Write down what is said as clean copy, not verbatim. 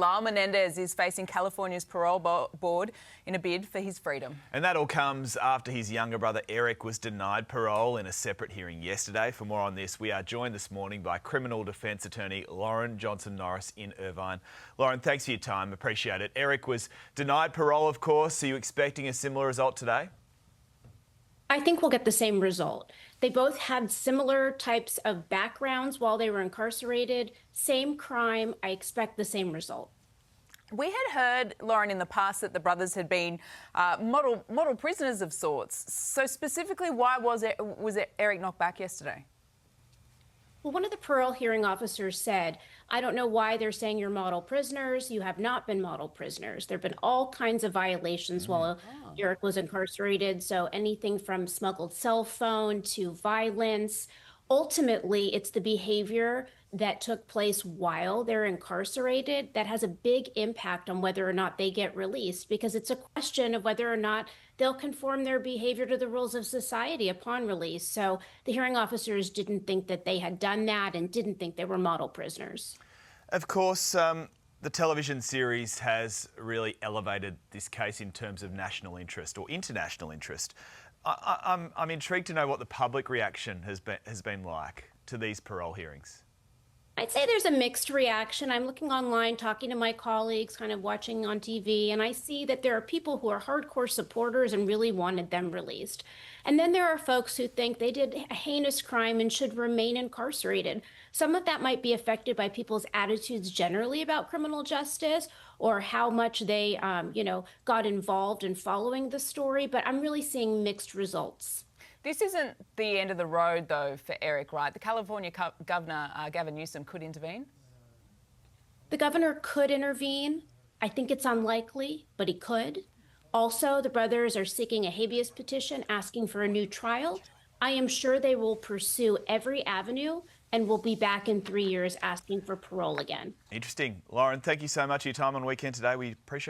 Lyle Menendez is facing California's parole board in a bid for his freedom. And that all comes after his younger brother Eric was denied parole in a separate hearing yesterday. For more on this, we are joined this morning by criminal defence attorney Lauren Johnson-Norris in Irvine. Lauren, thanks for your time. Appreciate it. Eric was denied parole, of course. Are you expecting a similar result today? I think we'll get the same result. They both had similar types of backgrounds while they were incarcerated. Same crime. I expect the same result. We had heard, Lauren, in the past that the brothers had been model prisoners of sorts. So specifically, why was Eric knocked back yesterday? Well, one of the parole hearing officers said, I don't know why they're saying you're model prisoners. You have not been model prisoners. There have been all kinds of violations while Eric was incarcerated. So anything from smuggled cell phone to violence. Ultimately, it's the behavior that took place while they're incarcerated that has a big impact on whether or not they get released, because it's a question of whether or not they'll conform their behavior to the rules of society upon release. So the hearing officers didn't think that they had done that and didn't think they were model prisoners. Of course, the television series has really elevated this case in terms of national interest or international interest. I'm intrigued to know what the public reaction has been like to these parole hearings. I'd say there's a mixed reaction. I'm looking online, talking to my colleagues, kind of watching on TV, and I see that there are people who are hardcore supporters and really wanted them released. And then there are folks who think they did a heinous crime and should remain incarcerated. Some of that might be affected by people's attitudes generally about criminal justice or how much they, got involved in following the story, but I'm really seeing mixed results. This isn't the end of the road, though, for Eric, right? The California Governor, Gavin Newsom, could intervene? The governor could intervene. I think it's unlikely, but he could. Also, the brothers are seeking a habeas petition asking for a new trial. I am sure they will pursue every avenue and will be back in 3 years asking for parole again. Interesting. Lauren, thank you so much for your time on Weekend Today. We appreciate it.